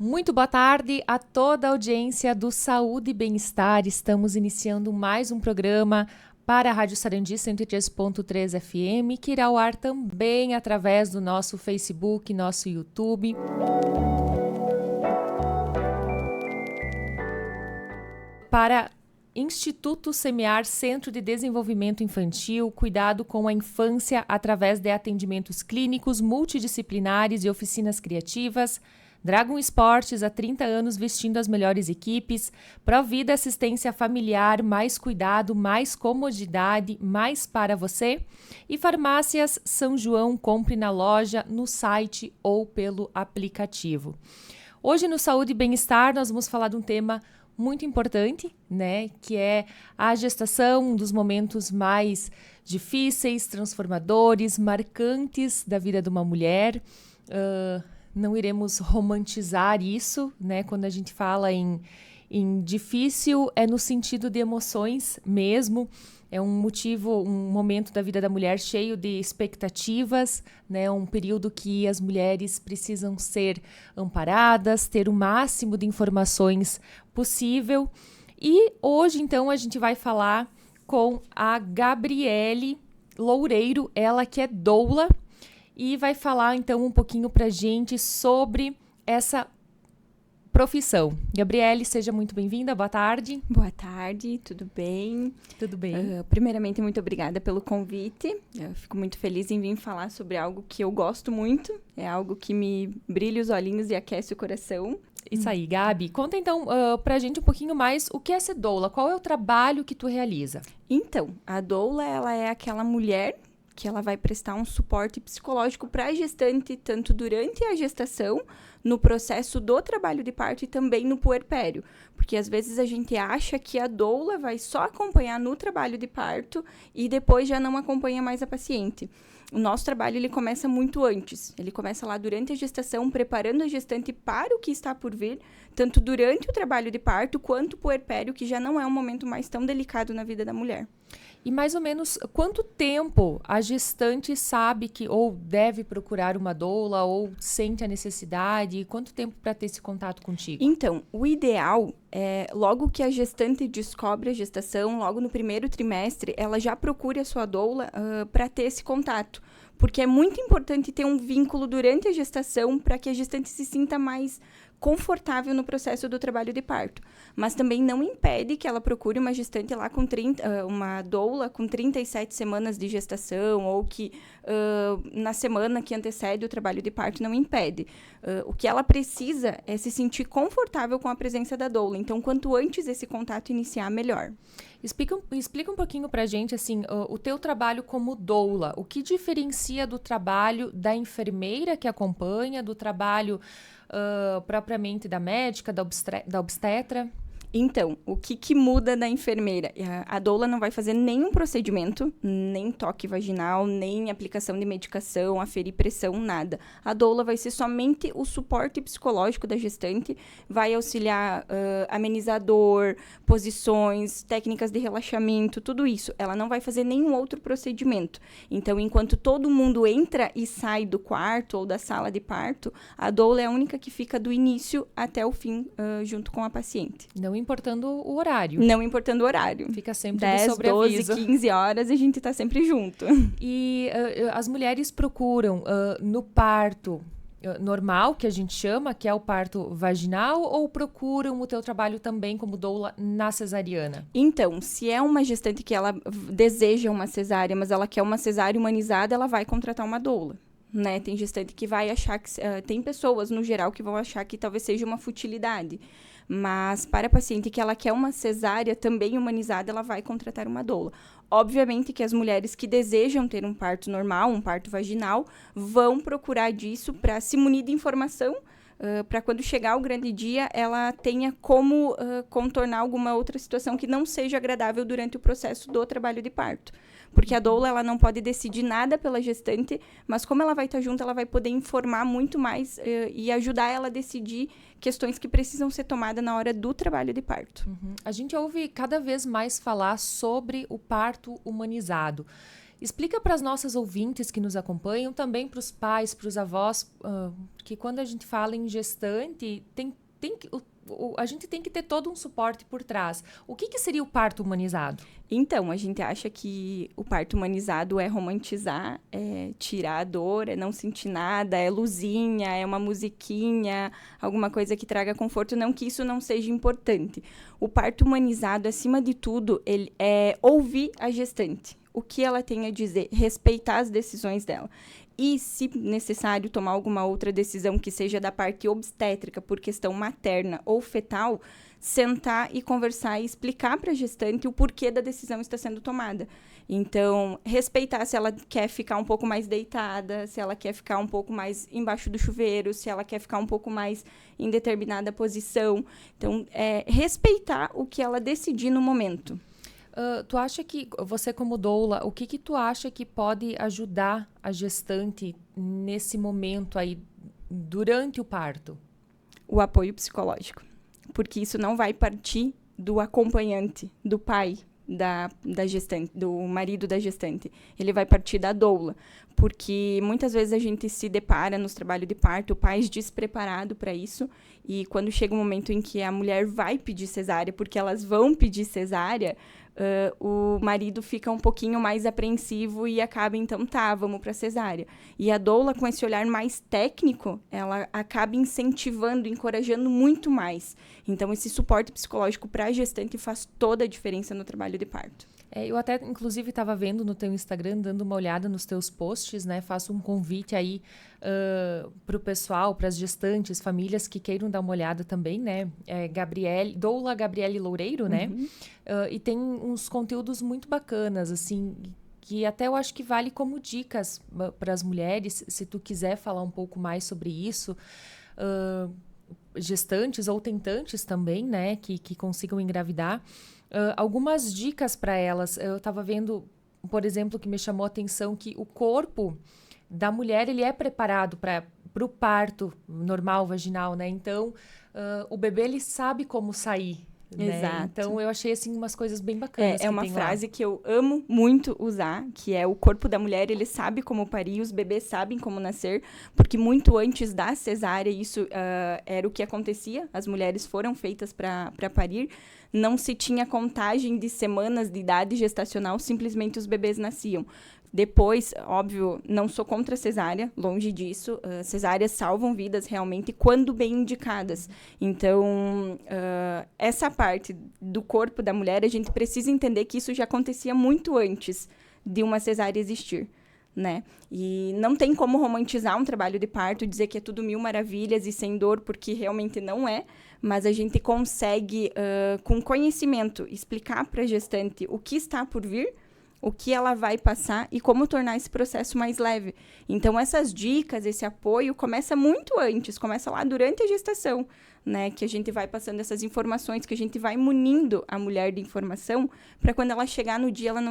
Muito boa tarde a toda a audiência do Saúde e Bem-Estar. Estamos iniciando mais um programa para a Rádio Sarandi 103.3 FM, que irá ao ar também através do nosso Facebook, nosso YouTube. Para Instituto Semear, Centro de Desenvolvimento Infantil, cuidado com a infância através de atendimentos clínicos, multidisciplinares e oficinas criativas. Dragon Esportes, há 30 anos vestindo as melhores equipes. Provida assistência familiar, mais cuidado, mais comodidade, mais para você. E Farmácias São João, compre na loja, no site ou pelo aplicativo. Hoje no Saúde e Bem-Estar nós vamos falar de um tema muito importante, né? Que é a gestação, um dos momentos mais difíceis, transformadores, marcantes da vida de uma mulher. Não iremos romantizar isso, né? Quando a gente fala em difícil, é no sentido de emoções mesmo. É um momento da vida da mulher cheio de expectativas, né? Um período que as mulheres precisam ser amparadas, ter o máximo de informações possível. E hoje, então, a gente vai falar com a Gabriele Loureiro, ela que é doula, e vai falar, então, um pouquinho pra gente sobre essa profissão. Gabriele, seja muito bem-vinda, boa tarde. Boa tarde, tudo bem? Tudo bem. Primeiramente, muito obrigada pelo convite. Eu fico muito feliz em vir falar sobre algo que eu gosto muito. É algo que me brilha os olhinhos e aquece o coração. Isso aí, Gabi. Conta então pra gente um pouquinho mais o que é ser doula, qual é o trabalho que tu realiza? Então, a doula, ela é aquela mulher que ela vai prestar um suporte psicológico para a gestante, tanto durante a gestação, no processo do trabalho de parto e também no puerpério. Porque às vezes a gente acha que a doula vai só acompanhar no trabalho de parto e depois já não acompanha mais a paciente. O nosso trabalho ele começa muito antes. Ele começa lá durante a gestação, preparando a gestante para o que está por vir, tanto durante o trabalho de parto quanto o puerpério, que já não é um momento mais tão delicado na vida da mulher. E mais ou menos quanto tempo a gestante sabe que ou deve procurar uma doula ou sente a necessidade? E quanto tempo para ter esse contato contigo? Então, o ideal é, logo que a gestante descobre a gestação, logo no primeiro trimestre, ela já procure a sua doula para ter esse contato. Porque é muito importante ter um vínculo durante a gestação para que a gestante se sinta mais confortável no processo do trabalho de parto. Mas também não impede que ela procure uma gestante lá com uma doula com 37 semanas de gestação ou que na semana que antecede o trabalho de parto não impede. O que ela precisa é se sentir confortável com a presença da doula. Então, quanto antes esse contato iniciar, melhor. Explica um pouquinho pra gente, assim, o teu trabalho como doula. O que diferencia do trabalho da enfermeira que acompanha, do trabalho propriamente da médica, da obstetra? Então, o que muda da enfermeira? A doula não vai fazer nenhum procedimento, nem toque vaginal, nem aplicação de medicação, aferir pressão, nada. A doula vai ser somente o suporte psicológico da gestante, vai auxiliar amenizador, posições, técnicas de relaxamento, tudo isso. Ela não vai fazer nenhum outro procedimento. Então, enquanto todo mundo entra e sai do quarto ou da sala de parto, a doula é a única que fica do início até o fim, junto com a paciente. Não importando o horário. Não importando o horário. Fica sempre 10, de sobreaviso. 12, 15 horas a gente tá sempre junto. E as mulheres procuram no parto normal, que a gente chama, que é o parto vaginal, ou procuram o teu trabalho também como doula na cesariana? Então, se é uma gestante que ela deseja uma cesárea, mas ela quer uma cesárea humanizada, ela vai contratar uma doula. Né? Tem gestante que vai achar que... tem pessoas, no geral, que vão achar que talvez seja uma futilidade. Mas para a paciente que ela quer uma cesárea também humanizada, ela vai contratar uma doula. Obviamente que as mulheres que desejam ter um parto normal, um parto vaginal, vão procurar disso para se munir de informação, para quando chegar o grande dia, ela tenha como contornar alguma outra situação que não seja agradável durante o processo do trabalho de parto. Porque a doula, ela não pode decidir nada pela gestante, mas como ela vai estar junto, ela vai poder informar muito mais e ajudar ela a decidir questões que precisam ser tomadas na hora do trabalho de parto. Uhum. A gente ouve cada vez mais falar sobre o parto humanizado. Explica para as nossas ouvintes que nos acompanham, também para os pais, para os avós, que quando a gente fala em gestante, a gente tem que ter todo um suporte por trás. O que seria o parto humanizado? Então, a gente acha que o parto humanizado é romantizar, é tirar a dor, é não sentir nada, é luzinha, é uma musiquinha, alguma coisa que traga conforto. Não que isso não seja importante. O parto humanizado, acima de tudo, ele é ouvir a gestante. O que ela tem a dizer, respeitar as decisões dela. E, se necessário, tomar alguma outra decisão que seja da parte obstétrica, por questão materna ou fetal, sentar e conversar e explicar para a gestante o porquê da decisão está sendo tomada. Então, respeitar se ela quer ficar um pouco mais deitada, se ela quer ficar um pouco mais embaixo do chuveiro, se ela quer ficar um pouco mais em determinada posição. Então, respeitar o que ela decidir no momento. Tu acha que, você como doula, o que tu acha que pode ajudar a gestante nesse momento aí, durante o parto? O apoio psicológico. Porque isso não vai partir do acompanhante, do pai da gestante, do marido da gestante. Ele vai partir da doula. Porque muitas vezes a gente se depara nos trabalhos de parto, pais despreparados para isso. E quando chega um momento em que a mulher vai pedir cesárea, porque elas vão pedir cesárea, o marido fica um pouquinho mais apreensivo e acaba, então, vamos para cesárea. E a doula, com esse olhar mais técnico, ela acaba incentivando, encorajando muito mais. Então, esse suporte psicológico para a gestante faz toda a diferença no trabalho de parto. Eu até, inclusive, estava vendo no teu Instagram, dando uma olhada nos teus posts, né? Faço um convite aí para o pessoal, para as gestantes, famílias que queiram dar uma olhada também, né? Doula Gabriele Loureiro, né? E tem uns conteúdos muito bacanas, assim, que até eu acho que vale como dicas para as mulheres, se tu quiser falar um pouco mais sobre isso. Gestantes ou tentantes também, né? Que consigam engravidar. Algumas dicas para elas. Eu estava vendo, por exemplo, que me chamou a atenção que o corpo da mulher ele é preparado para o parto normal, vaginal, né? Então, o bebê ele sabe como sair. Né? Exato. Então, eu achei assim umas coisas bem bacanas. É uma frase que eu amo muito usar, que é: o corpo da mulher, ele sabe como parir, os bebês sabem como nascer, porque muito antes da cesárea, isso era o que acontecia, as mulheres foram feitas para parir, não se tinha contagem de semanas de idade gestacional, simplesmente os bebês nasciam. Depois, óbvio, não sou contra a cesárea, longe disso. Cesáreas salvam vidas realmente quando bem indicadas. Então, essa parte do corpo da mulher, a gente precisa entender que isso já acontecia muito antes de uma cesárea existir, né? E não tem como romantizar um trabalho de parto, dizer que é tudo mil maravilhas e sem dor, porque realmente não é. Mas a gente consegue, com conhecimento, explicar para a gestante o que está por vir, o que ela vai passar e como tornar esse processo mais leve. Então, essas dicas, esse apoio, começa muito antes, começa lá durante a gestação, né? Que a gente vai passando essas informações, que a gente vai munindo a mulher de informação, para quando ela chegar no dia, ela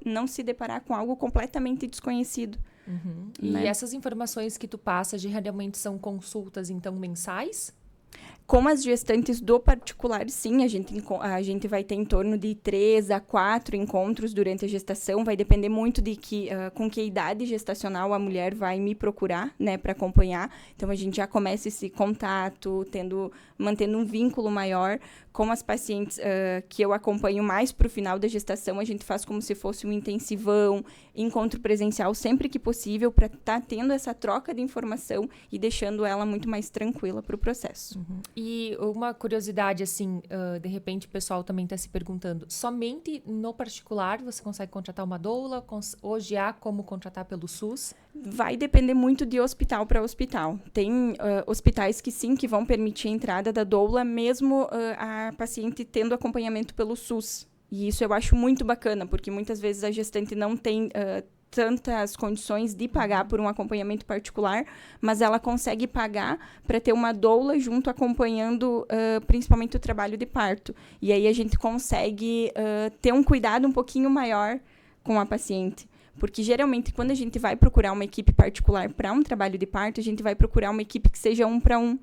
não se deparar com algo completamente desconhecido. Uhum. Né? E essas informações que tu passa, geralmente são consultas, então, mensais? Com as gestantes do particular, sim, a gente vai ter em torno de 3 a 4 encontros durante a gestação. Vai depender muito de com que idade gestacional a mulher vai me procurar, né, para acompanhar. Então, a gente já começa esse contato, mantendo um vínculo maior com as pacientes que eu acompanho mais para o final da gestação. A gente faz como se fosse um intensivão, encontro presencial sempre que possível, para estar tendo essa troca de informação e deixando ela muito mais tranquila para o processo. Uhum. E uma curiosidade, assim, de repente o pessoal também está se perguntando, somente no particular você consegue contratar uma doula? Hoje há como contratar pelo SUS? Vai depender muito de hospital para hospital. Tem hospitais que sim, que vão permitir a entrada da doula, mesmo a paciente tendo acompanhamento pelo SUS. E isso eu acho muito bacana, porque muitas vezes a gestante não tem tantas condições de pagar por um acompanhamento particular, mas ela consegue pagar para ter uma doula junto acompanhando principalmente o trabalho de parto. E aí a gente consegue ter um cuidado um pouquinho maior com a paciente. Porque, geralmente, quando a gente vai procurar uma equipe particular para um trabalho de parto, a gente vai procurar uma equipe que seja 1 para 1. Uhum.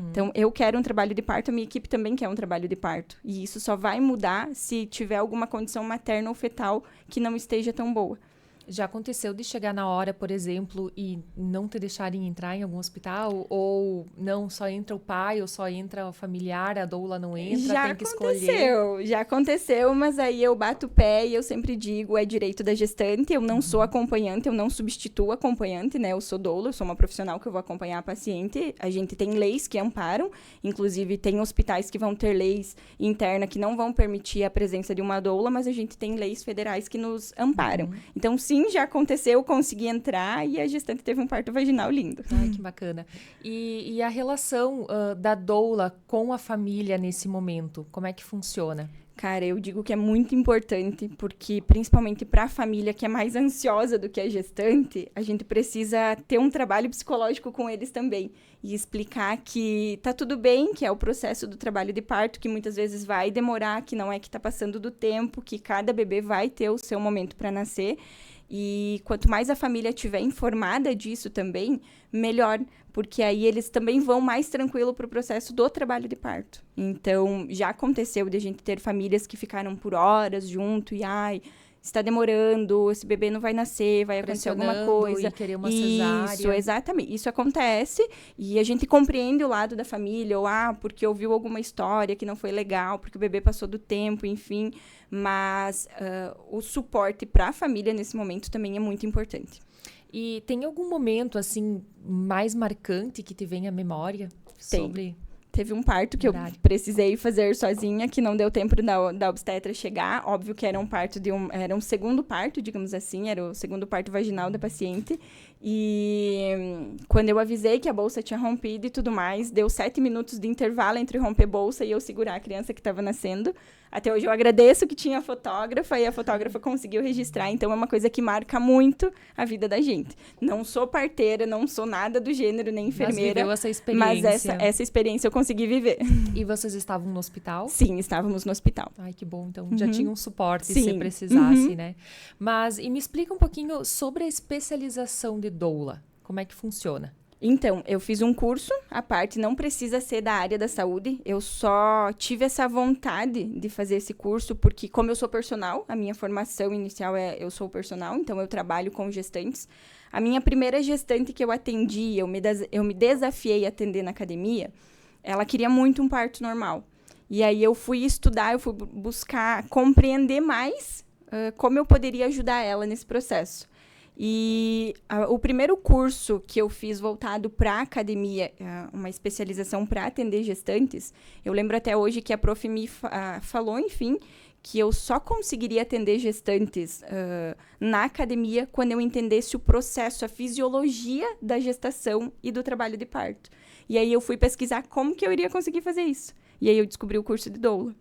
Então, eu quero um trabalho de parto, a minha equipe também quer um trabalho de parto. E isso só vai mudar se tiver alguma condição materna ou fetal que não esteja tão boa. Já aconteceu de chegar na hora, por exemplo, e não te deixarem entrar em algum hospital? Ou não, só entra o pai, ou só entra o familiar, a doula não entra, tem que escolher? Já aconteceu, mas aí eu bato o pé e eu sempre digo, é direito da gestante, eu não sou acompanhante, eu não substituo acompanhante, né? Eu sou doula, eu sou uma profissional que eu vou acompanhar a paciente. A gente tem leis que amparam, inclusive tem hospitais que vão ter leis internas que não vão permitir a presença de uma doula, mas a gente tem leis federais que nos amparam. Então, sim, já aconteceu, consegui entrar e a gestante teve um parto vaginal lindo. Ai, que bacana. E a relação da doula com a família nesse momento, como é que funciona? Cara, eu digo que é muito importante, porque principalmente para a família que é mais ansiosa do que a gestante, a gente precisa ter um trabalho psicológico com eles também. E explicar que tá tudo bem, que é o processo do trabalho de parto, que muitas vezes vai demorar, que não é que tá passando do tempo, que cada bebê vai ter o seu momento para nascer. E quanto mais a família estiver informada disso também, melhor, porque aí eles também vão mais tranquilo para o processo do trabalho de parto. Então, já aconteceu de a gente ter famílias que ficaram por horas junto e, está demorando, esse bebê não vai nascer, vai acontecer alguma coisa. E querer uma cesárea. Isso, exatamente. Isso acontece e a gente compreende o lado da família, ou porque ouviu alguma história que não foi legal, porque o bebê passou do tempo, enfim. Mas o suporte para a família nesse momento também é muito importante. E tem algum momento, assim, mais marcante que te vem à memória sobre... Teve um parto que eu precisei fazer sozinha, que não deu tempo da obstetra chegar. Óbvio que era um parto era um segundo parto, digamos assim, era o segundo parto vaginal da paciente. E quando eu avisei que a bolsa tinha rompido e tudo mais, deu 7 minutos de intervalo entre romper bolsa e eu segurar a criança que estava nascendo. Até hoje eu agradeço que tinha fotógrafa e a fotógrafa conseguiu registrar. Então, é uma coisa que marca muito a vida da gente. Não sou parteira, não sou nada do gênero, nem enfermeira. Mas viveu essa experiência. Mas essa experiência eu consegui viver. E vocês estavam no hospital? Sim, estávamos no hospital. Ai, que bom. Então, já tinha um suporte se precisasse, né? Mas, e me explica um pouquinho sobre a especialização de doula. Como é que funciona? Então, eu fiz um curso à parte, não precisa ser da área da saúde. Eu só tive essa vontade de fazer esse curso porque, como eu sou personal, a minha formação inicial eu sou personal, então eu trabalho com gestantes. A minha primeira gestante que eu atendi, eu me desafiei a atender na academia, ela queria muito um parto normal. E aí eu fui estudar, eu fui buscar compreender mais como eu poderia ajudar ela nesse processo. E o primeiro curso que eu fiz voltado para a academia, uma especialização para atender gestantes, eu lembro até hoje que a prof me falou, enfim, que eu só conseguiria atender gestantes na academia quando eu entendesse o processo, a fisiologia da gestação e do trabalho de parto. E aí eu fui pesquisar como que eu iria conseguir fazer isso. E aí eu descobri o curso de doula.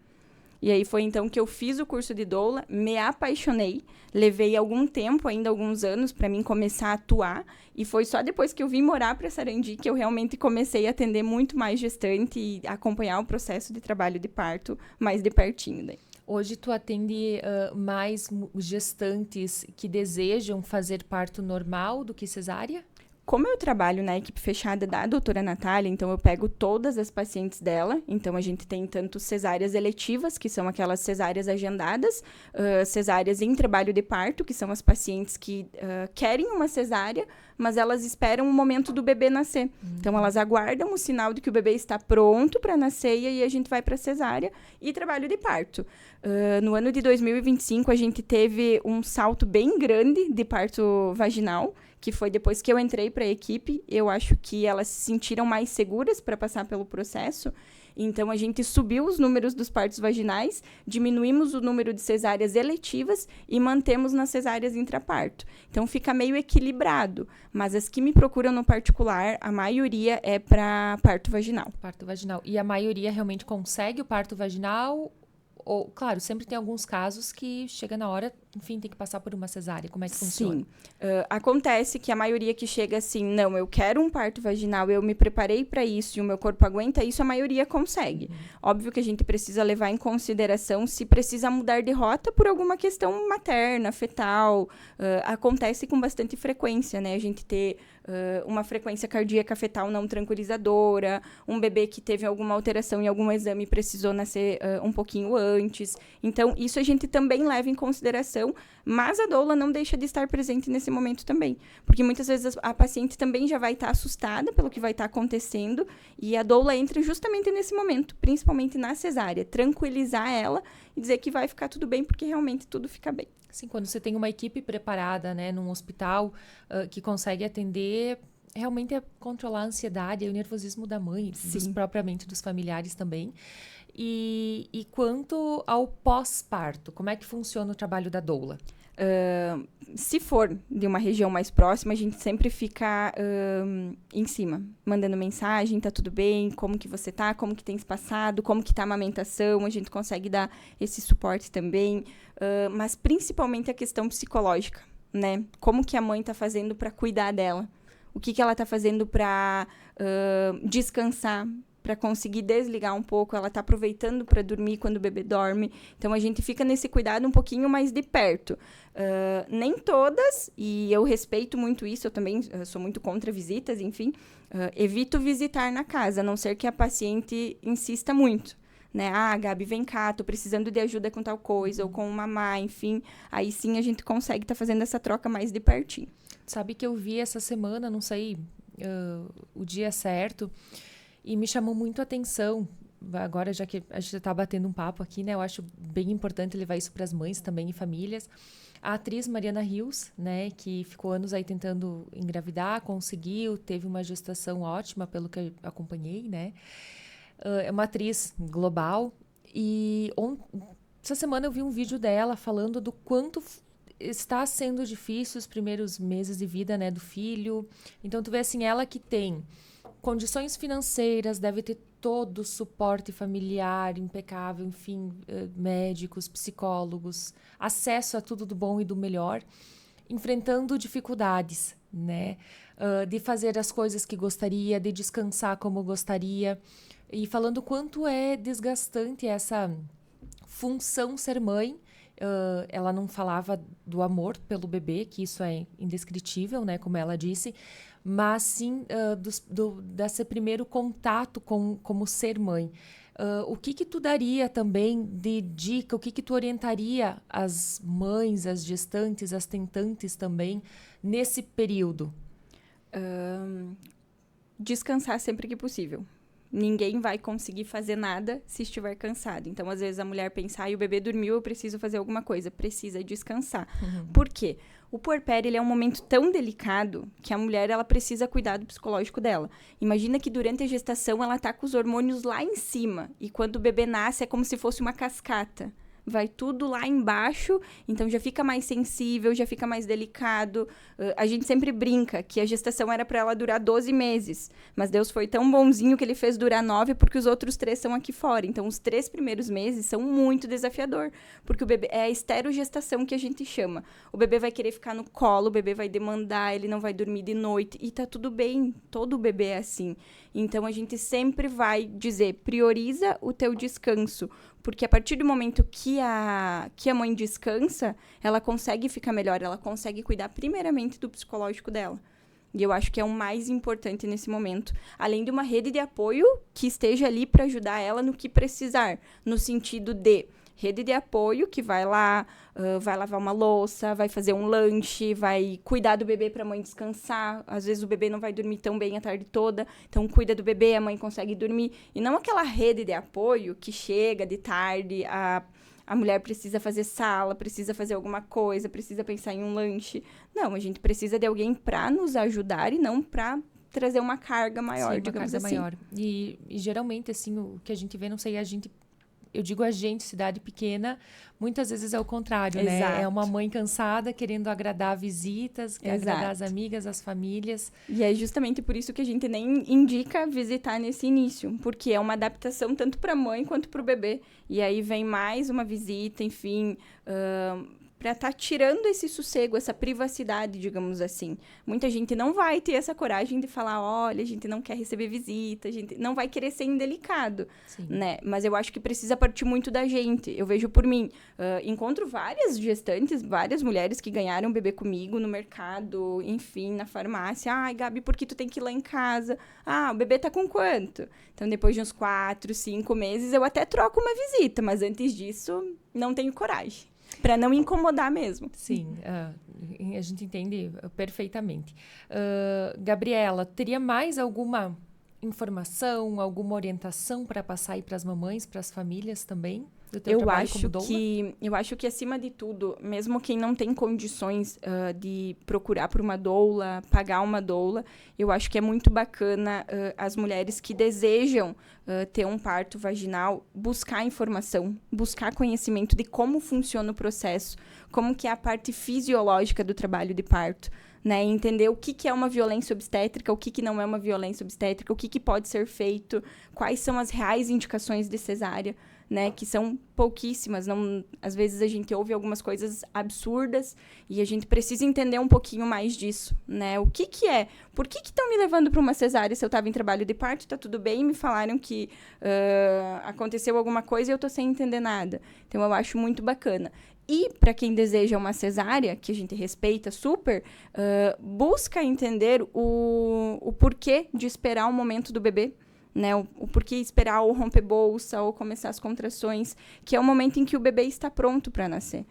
E aí foi então que eu fiz o curso de doula, me apaixonei, levei algum tempo, ainda alguns anos, para mim começar a atuar. E foi só depois que eu vim morar para Sarandi que eu realmente comecei a atender muito mais gestante e acompanhar o processo de trabalho de parto mais de pertinho daí. Hoje tu atende mais gestantes que desejam fazer parto normal do que cesárea? Como eu trabalho na equipe fechada da doutora Natália, então eu pego todas as pacientes dela. Então, a gente tem tanto cesáreas eletivas, que são aquelas cesáreas agendadas, cesáreas em trabalho de parto, que são as pacientes que querem uma cesárea, mas elas esperam o momento do bebê nascer. Então, elas aguardam o sinal de que o bebê está pronto para nascer e aí a gente vai para cesárea e trabalho de parto. No ano de 2025, a gente teve um salto bem grande de parto vaginal, que foi depois que eu entrei para a equipe. Eu acho que elas se sentiram mais seguras para passar pelo processo. Então, a gente subiu os números dos partos vaginais, diminuímos o número de cesáreas eletivas e mantemos nas cesáreas intraparto. Então, fica meio equilibrado. Mas as que me procuram no particular, a maioria é para parto vaginal. Parto vaginal. E a maioria realmente consegue o parto vaginal? Ou, claro, sempre tem alguns casos que chega na hora, enfim, tem que passar por uma cesárea. Como é que funciona? Sim. Acontece que a maioria que chega assim, não, eu quero um parto vaginal, eu me preparei para isso e o meu corpo aguenta isso, a maioria consegue. Óbvio que a gente precisa levar em consideração se precisa mudar de rota por alguma questão materna, fetal. Acontece com bastante frequência, né? A gente ter uma frequência cardíaca fetal não tranquilizadora, um bebê que teve alguma alteração em algum exame e precisou nascer um pouquinho antes. Então, isso a gente também leva em consideração, mas a doula não deixa de estar presente nesse momento também. Porque muitas vezes a paciente também já vai estar assustada pelo que vai estar acontecendo e a doula entra justamente nesse momento, principalmente na cesárea, tranquilizar ela e dizer que vai ficar tudo bem, porque realmente tudo fica bem. Sim, quando você tem uma equipe preparada, né, num hospital que consegue atender, realmente é controlar a ansiedade e o nervosismo da mãe, propriamente dos familiares também. E quanto ao pós-parto, como é que funciona o trabalho da doula? Se for de uma região mais próxima, a gente sempre fica em cima, mandando mensagem, tá tudo bem, como que você tá, como que tem se passado, como que tá a amamentação, a gente consegue dar esse suporte também, mas principalmente a questão psicológica, né? Como que a mãe tá fazendo para cuidar dela, o que ela tá fazendo para descansar, para conseguir desligar um pouco, ela tá aproveitando para dormir quando o bebê dorme. Então, a gente fica nesse cuidado um pouquinho mais de perto. Nem todas, e eu respeito muito isso, eu também sou muito contra visitas, enfim, evito visitar na casa, a não ser que a paciente insista muito. Né? Gabi, vem cá, tô precisando de ajuda com tal coisa, ou com o mamá, enfim. Aí sim a gente consegue estar fazendo essa troca mais de pertinho. Sabe que eu vi essa semana, não sei o dia certo, e me chamou muito a atenção, agora já que a gente está batendo um papo aqui, né? Eu acho bem importante levar isso para as mães também e famílias. A atriz Mariana Rios, né? Que ficou anos aí tentando engravidar, conseguiu, teve uma gestação ótima, pelo que eu acompanhei, né? É uma atriz global e essa semana eu vi um vídeo dela falando do quanto está sendo difícil os primeiros meses de vida, né? Do filho. Então, tu vê assim, ela que tem condições financeiras, deve ter todo o suporte familiar impecável, enfim, médicos, psicólogos, acesso a tudo do bom e do melhor, enfrentando dificuldades, né? De fazer as coisas que gostaria, de descansar como gostaria, e falando quanto é desgastante essa função ser mãe. Ela não falava do amor pelo bebê, que isso é indescritível, né? Como ela disse, mas sim desse primeiro contato como ser mãe. O que tu daria também de dica, o que tu orientaria as mães, as gestantes, as tentantes também, nesse período? Descansar sempre que possível. Ninguém vai conseguir fazer nada se estiver cansado. Então, às vezes, a mulher pensa, o bebê dormiu, eu preciso fazer alguma coisa. Precisa descansar. Uhum. Por quê? O puerpério, ele é um momento tão delicado que a mulher, ela precisa cuidar do psicológico dela. Imagina que durante a gestação, ela tá com os hormônios lá em cima. E quando o bebê nasce, é como se fosse uma cascata. Vai tudo lá embaixo, então já fica mais sensível, já fica mais delicado. A gente sempre brinca que a gestação era para ela durar 12 meses, mas Deus foi tão bonzinho que ele fez durar 9, porque os outros 3 são aqui fora. Então, os 3 primeiros meses são muito desafiador, porque o bebê é a esterogestação que a gente chama. O bebê vai querer ficar no colo, o bebê vai demandar, ele não vai dormir de noite, e tá tudo bem, todo bebê é assim. Então, a gente sempre vai dizer, prioriza o teu descanso, porque a partir do momento que a mãe descansa, ela consegue ficar melhor, ela consegue cuidar primeiramente do psicológico dela. E eu acho que é o mais importante nesse momento. Além de uma rede de apoio que esteja ali para ajudar ela no que precisar. No sentido de rede de apoio que vai lá, vai lavar uma louça, vai fazer um lanche, vai cuidar do bebê para a mãe descansar. Às vezes o bebê não vai dormir tão bem a tarde toda, então cuida do bebê, a mãe consegue dormir. E não aquela rede de apoio que chega de tarde, a mulher precisa fazer sala, precisa fazer alguma coisa, precisa pensar em um lanche. Não, a gente precisa de alguém para nos ajudar e não para trazer uma carga maior, sim, digamos carga assim. Maior. E geralmente, assim, o que a gente vê, não sei, eu digo a gente, cidade pequena, muitas vezes é o contrário, Exato. Né? É uma mãe cansada, querendo agradar visitas, agradar as amigas, as famílias. E é justamente por isso que a gente nem indica visitar nesse início, porque é uma adaptação tanto para a mãe quanto para o bebê. E aí vem mais uma visita, enfim, para estar tirando esse sossego, essa privacidade, digamos assim. Muita gente não vai ter essa coragem de falar, olha, a gente não quer receber visita, a gente não vai querer ser indelicado, né? Mas eu acho que precisa partir muito da gente. Eu vejo por mim, encontro várias gestantes, várias mulheres que ganharam bebê comigo no mercado, enfim, na farmácia. Ai, Gabi, por que tu tem que ir lá em casa? Ah, o bebê tá com quanto? Então, depois de uns 4, 5 meses, eu até troco uma visita, mas antes disso, não tenho coragem. Para não incomodar mesmo. Sim, a gente entende perfeitamente. Gabriela, teria mais alguma informação, alguma orientação para passar aí para as mamães, para as famílias também? Do teu trabalho como doula? Eu acho que, acima de tudo, mesmo quem não tem condições de procurar por uma doula, pagar uma doula, eu acho que é muito bacana as mulheres que desejam ter um parto vaginal buscar informação, buscar conhecimento de como funciona o processo, como que é a parte fisiológica do trabalho de parto. Né, entender o que é uma violência obstétrica, o que não é uma violência obstétrica, o que pode ser feito, quais são as reais indicações de cesárea, né, que são pouquíssimas. Não, às vezes a gente ouve algumas coisas absurdas e a gente precisa entender um pouquinho mais disso, né? O que é? Por que estão me levando para uma cesárea se eu estava em trabalho de parto, está tudo bem, e me falaram que aconteceu alguma coisa e eu estou sem entender nada. Então, eu acho muito bacana. E, para quem deseja uma cesárea, que a gente respeita super, busca entender o porquê de esperar o momento do bebê, né? O porquê esperar ou romper bolsa ou começar as contrações, que é o momento em que o bebê está pronto para nascer,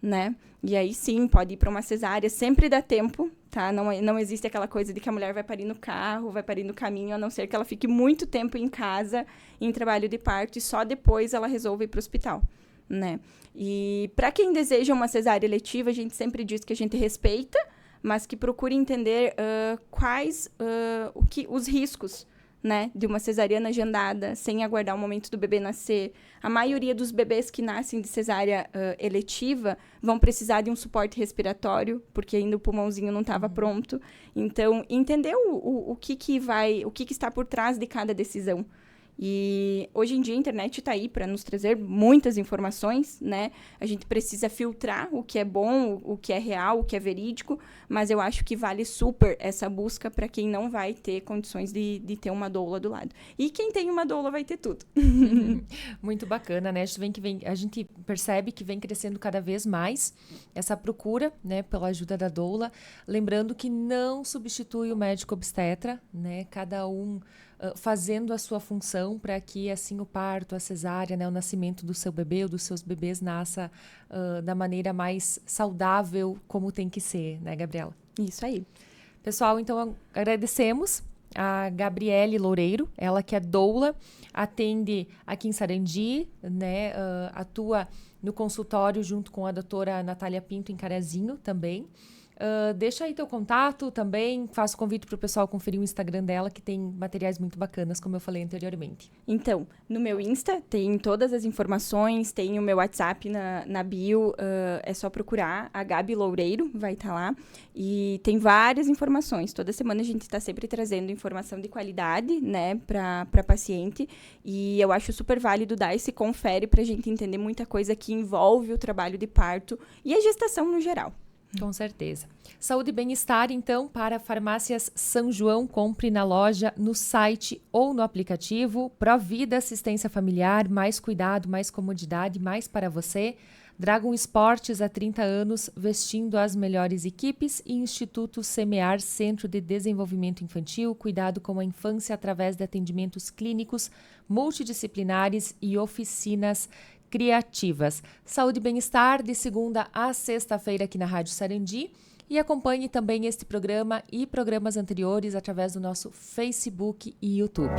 né? E aí, sim, pode ir para uma cesárea, sempre dá tempo, tá? Não existe aquela coisa de que a mulher vai parir no carro, vai parir no caminho, a não ser que ela fique muito tempo em casa, em trabalho de parto, e só depois ela resolve ir para o hospital, né? E para quem deseja uma cesárea eletiva, a gente sempre diz que a gente respeita, mas que procure entender quais os riscos, né, de uma cesariana agendada, sem aguardar o momento do bebê nascer. A maioria dos bebês que nascem de cesárea eletiva vão precisar de um suporte respiratório, porque ainda o pulmãozinho não estava pronto. Então, entender o que está por trás de cada decisão. E hoje em dia a internet está aí para nos trazer muitas informações, né? A gente precisa filtrar o que é bom, o que é real, o que é verídico, mas eu acho que vale super essa busca para quem não vai ter condições de ter uma doula do lado. E quem tem uma doula vai ter tudo. Muito bacana, né? A gente percebe que vem crescendo cada vez mais essa procura, né, pela ajuda da doula. Lembrando que não substitui o médico obstetra, né? Cada um fazendo a sua função para que, assim, o parto, a cesárea, né, o nascimento do seu bebê ou dos seus bebês nasça da maneira mais saudável, como tem que ser, né, Gabriela? Isso aí. Pessoal, então, agradecemos a Gabriele Loureiro, ela que é doula, atende aqui em Sarandi, né, atua no consultório junto com a doutora Natália Pinto em Carazinho também. Deixa aí teu contato também, faço convite para o pessoal conferir o Instagram dela, que tem materiais muito bacanas, como eu falei anteriormente. Então, no meu Insta tem todas as informações, tem o meu WhatsApp na bio, é só procurar, a Gabi Loureiro vai estar lá, e tem várias informações. Toda semana a gente está sempre trazendo informação de qualidade, né, para paciente, e eu acho super válido dar esse confere para a gente entender muita coisa que envolve o trabalho de parto e a gestação no geral. Com certeza. Saúde e bem-estar, então, para Farmácias São João. Compre na loja, no site ou no aplicativo. Provida Assistência Familiar, mais cuidado, mais comodidade, mais para você. Dragon Esportes, há 30 anos, vestindo as melhores equipes. E Instituto Semear, Centro de Desenvolvimento Infantil, cuidado com a infância através de atendimentos clínicos, multidisciplinares e oficinas criativas. Saúde e bem-estar, de segunda a sexta-feira aqui na Rádio Sarandi. E acompanhe também este programa e programas anteriores através do nosso Facebook e YouTube.